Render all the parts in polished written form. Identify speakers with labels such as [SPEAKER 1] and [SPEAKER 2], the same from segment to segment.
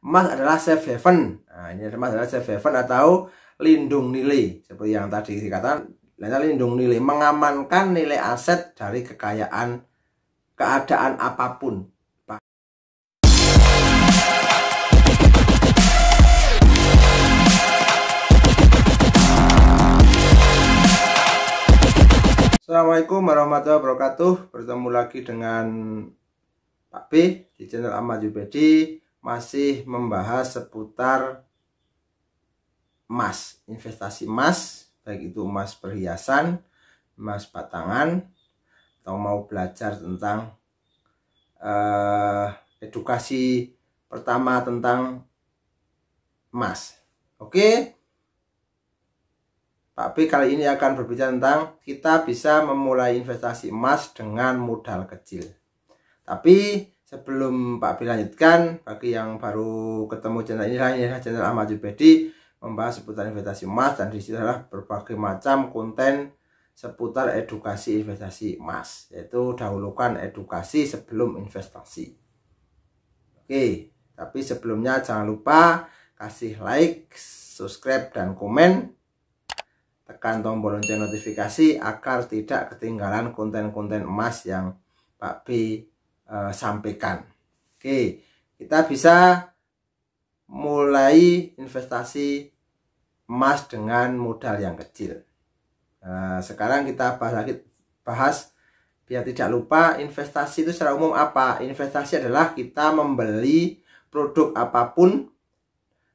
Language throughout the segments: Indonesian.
[SPEAKER 1] emas adalah safe haven. Nah, ini emas adalah safe haven atau lindung nilai. Seperti yang tadi dikatakan, lindung nilai, mengamankan nilai aset dari keadaan apapun. Assalamualaikum warahmatullahi wabarakatuh. Bertemu lagi dengan Pak B di channel Ahmad Jubaidi, masih membahas seputar emas, investasi emas, baik itu emas perhiasan, emas batangan, atau mau belajar tentang edukasi pertama tentang emas. Oke, Pak B kali ini akan berbicara tentang kita bisa memulai investasi emas dengan modal kecil. Tapi sebelum Pak B lanjutkan, bagi yang baru ketemu channel ini adalah channel Ahmad Jubaidi, membahas seputar investasi emas, dan di sini adalah berbagai macam konten seputar edukasi investasi emas, yaitu dahulukan edukasi sebelum investasi. Oke, tapi sebelumnya jangan lupa kasih like, subscribe, dan komen. Tekan tombol lonceng notifikasi agar tidak ketinggalan konten-konten emas yang Pak B sampaikan. Oke, kita bisa mulai investasi emas dengan modal yang kecil. Sekarang kita bahas biar tidak lupa, investasi itu secara umum apa? Investasi adalah kita membeli produk apapun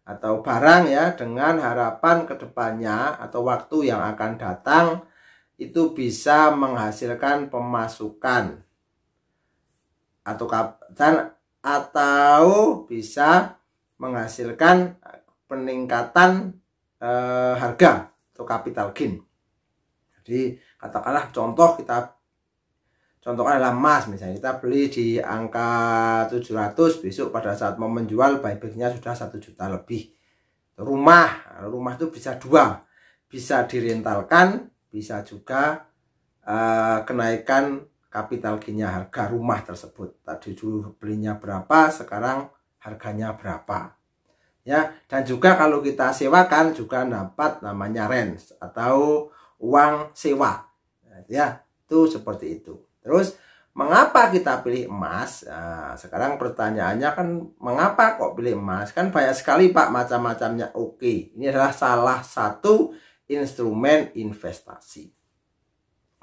[SPEAKER 1] atau barang ya dengan harapan kedepannya atau waktu yang akan datang itu bisa menghasilkan pemasukan atau bisa menghasilkan peningkatan harga atau capital gain. Jadi katakanlah contohnya adalah emas, misalnya kita beli di angka 700, besok pada saat mau menjual buybacknya sudah 1 juta lebih. Rumah itu bisa dua, bisa direntalkan, bisa juga kenaikan capital gainnya, harga rumah tersebut. Tadi dulu belinya berapa, sekarang harganya berapa. Ya, dan juga kalau kita sewakan juga dapat namanya rent atau uang sewa. Ya, itu seperti itu. Terus mengapa kita pilih emas? Nah, sekarang pertanyaannya kan mengapa kok pilih emas? Kan banyak sekali Pak macam-macamnya. Oke, ini adalah salah satu instrumen investasi.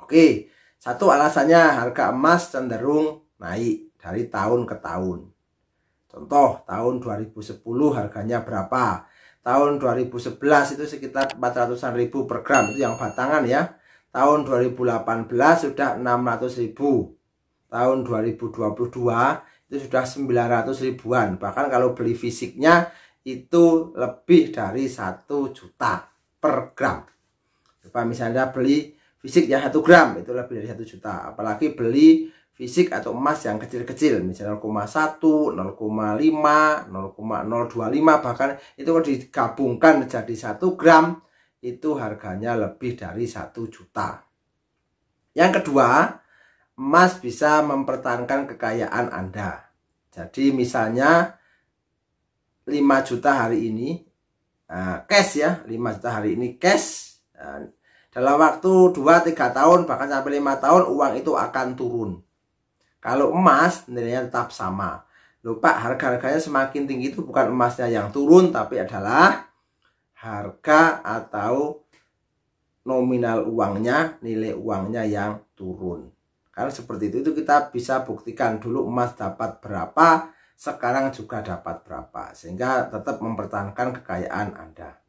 [SPEAKER 1] Oke, satu alasannya harga emas cenderung naik dari tahun ke tahun. Contoh, tahun 2010 harganya berapa? Tahun 2011 itu sekitar 400-an ribu per gram, itu yang batangan ya. Tahun 2018 sudah 600.000. Tahun 2022 itu sudah 900 ribuan. Bahkan kalau beli fisiknya itu lebih dari 1 juta per gram. Coba misalnya beli fisik yang 1 gram itu lebih dari 1 juta. Apalagi beli fisik atau emas yang kecil-kecil, misalnya 0,1, 0,5, 0,025, bahkan itu kalau digabungkan jadi 1 gram itu harganya lebih dari 1 juta. Yang kedua, emas bisa mempertahankan kekayaan Anda. Jadi misalnya 5 juta hari ini cash ya, 5 juta hari ini cash, dalam waktu 2-3 tahun bahkan sampai 5 tahun uang itu akan turun. Kalau emas nilainya tetap sama. Loh Pak, harga-harganya semakin tinggi itu bukan emasnya yang turun, tapi adalah harga atau nominal uangnya, nilai uangnya yang turun. Karena seperti itu kita bisa buktikan dulu emas dapat berapa, sekarang juga dapat berapa, sehingga tetap mempertahankan kekayaan Anda.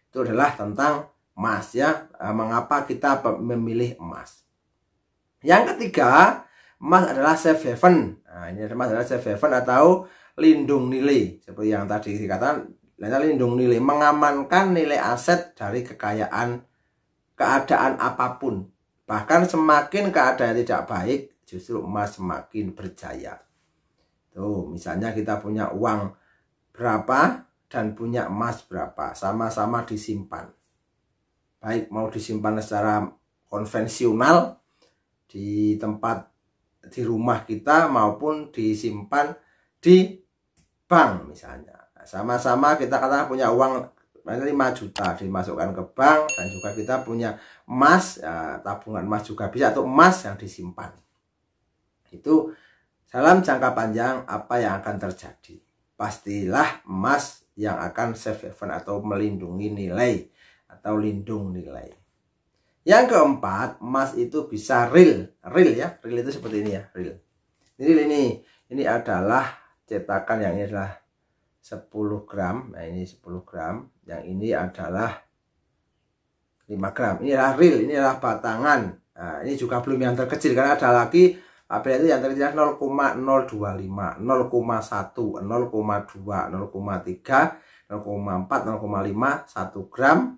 [SPEAKER 1] Itu adalah tentang emas ya, mengapa kita memilih emas. Yang ketiga, emas adalah safe haven. Nah, ini emas adalah safe haven atau lindung nilai, seperti yang tadi dikatakan, lindung nilai, mengamankan nilai aset dari keadaan apapun. Bahkan semakin keadaan tidak baik, justru emas semakin berjaya. Tuh, misalnya kita punya uang berapa dan punya emas berapa, sama-sama disimpan. Baik mau disimpan secara konvensional di tempat di rumah kita maupun disimpan di bank misalnya. Sama-sama kita katakan punya uang 5 juta dimasukkan ke bank, dan juga kita punya emas, tabungan emas juga bisa, atau emas yang disimpan. Itu dalam jangka panjang apa yang akan terjadi? Pastilah emas yang akan safe haven atau melindungi nilai atau lindung nilai. Yang keempat, emas itu bisa real ya. Real itu seperti ini ya, real. Ini adalah cetakan, yang ini adalah 10 gram. Nah, ini 10 gram. Yang ini adalah 5 gram. Ini adalah real, ini adalah batangan. Nah, ini juga belum yang terkecil, karena ada lagi apabila itu yang terkecil 0,025, 0,1, 0,2, 0,3, 0,4, 0,5, 1 gram,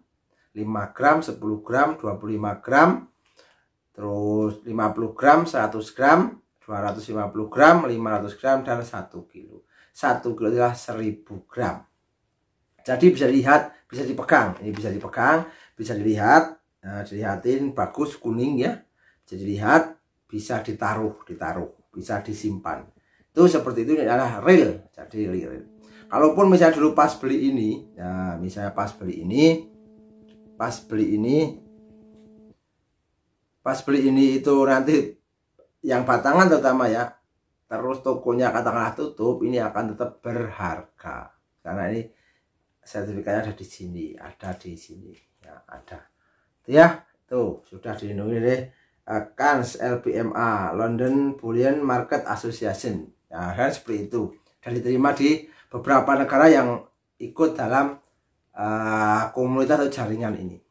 [SPEAKER 1] 5 gram, 10 gram, 25 gram, terus 50 gram, 100 gram, 250 gram, 500 gram, dan 1 kilo. 1 kilo adalah 1000 gram. Jadi bisa dilihat, bisa dipegang. Ini bisa dipegang, bisa dilihat. Nah, dilihatin bagus, kuning ya. Bisa dilihat, bisa ditaruh, bisa disimpan. Itu seperti itu, ini adalah real. Jadi real. Kalaupun misalnya dulu pas beli ini, nah misalnya pas beli ini itu nanti yang batangan terutama ya, terus tokonya katakanlah tutup, ini akan tetap berharga karena ini sertifikatnya ada di sini, ya, ada ya, tuh sudah dilindungi oleh KANS LBMA, London Bullion Market Association. Nah, kan seperti itu, dan diterima di beberapa negara yang ikut dalam komunitas atau jaringan ini.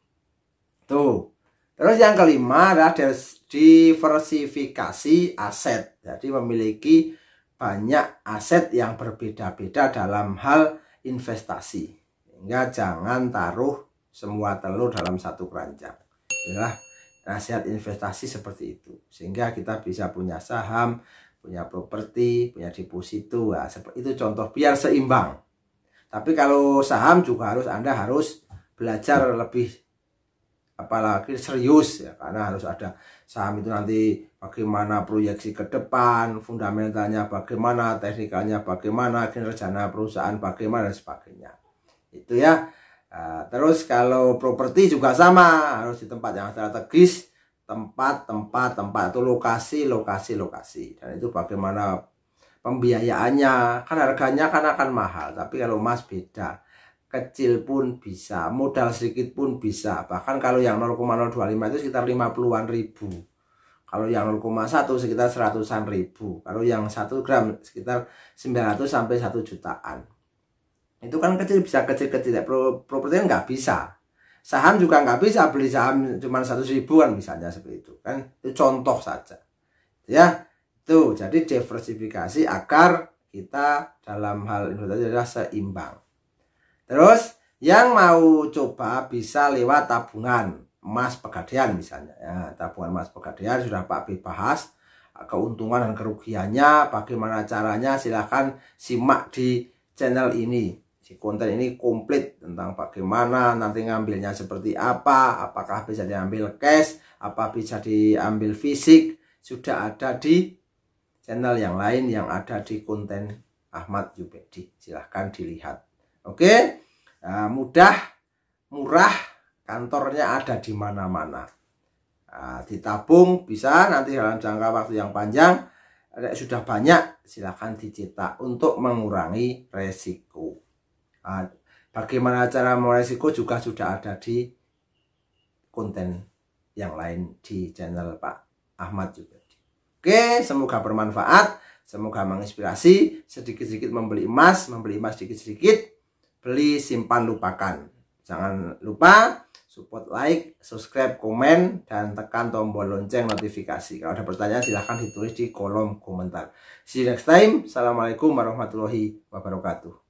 [SPEAKER 1] Tuh. Terus yang kelima adalah diversifikasi aset. Jadi memiliki banyak aset yang berbeda-beda dalam hal investasi. Sehingga jangan taruh semua telur dalam satu keranjang. Inilah nasihat investasi seperti itu. Sehingga kita bisa punya saham, punya properti, punya deposito. Nah, seperti itu contoh biar seimbang. Tapi kalau saham juga Anda harus belajar lebih, apalagi serius ya, karena harus ada saham itu nanti bagaimana proyeksi ke depan, fundamentalnya bagaimana, teknikalnya bagaimana, kinerja perusahaan bagaimana, dan sebagainya. Itu ya. Terus kalau properti juga sama, harus di tempat yang strategis, tempat itu lokasi, dan itu bagaimana pembiayaannya, kan harganya kan akan mahal. Tapi kalau emas beda, kecil pun bisa, modal sedikit pun bisa. Bahkan kalau yang 0,025 itu sekitar 50-an ribu, kalau yang 0,1 sekitar 100-an ribu, kalau yang 1 gram sekitar 900 sampai 1 jutaan. Itu kan kecil, bisa kecil-kecil. Properti nggak bisa, saham juga nggak bisa, beli saham cuma 100 ribuan misalnya, seperti itu kan. Itu contoh saja ya. Tuh, jadi diversifikasi agar kita dalam hal investasi adalah seimbang. Terus yang mau coba bisa lewat tabungan emas Pegadaian misalnya ya. Tabungan emas Pegadaian sudah Pak B bahas keuntungan dan kerugiannya, bagaimana caranya, silahkan simak di channel ini. Si konten ini komplit tentang bagaimana nanti ngambilnya seperti apa, apakah bisa diambil cash, apa bisa diambil fisik, sudah ada di channel yang lain yang ada di konten Ahmad Jubedi. Silahkan dilihat. Oke, mudah, murah, kantornya ada di mana-mana. Ditabung bisa, nanti dalam jangka waktu yang panjang, sudah banyak, silahkan dicetak untuk mengurangi resiko. Bagaimana cara meresiko juga sudah ada di konten yang lain di channel Pak Ahmad Jubedi. Oke, semoga bermanfaat, semoga menginspirasi. Sedikit-sedikit membeli emas sedikit-sedikit, beli, simpan, lupakan. Jangan lupa support, like, subscribe, komen, dan tekan tombol lonceng notifikasi. Kalau ada pertanyaan silahkan ditulis di kolom komentar. See you next time. Assalamualaikum warahmatullahi wabarakatuh.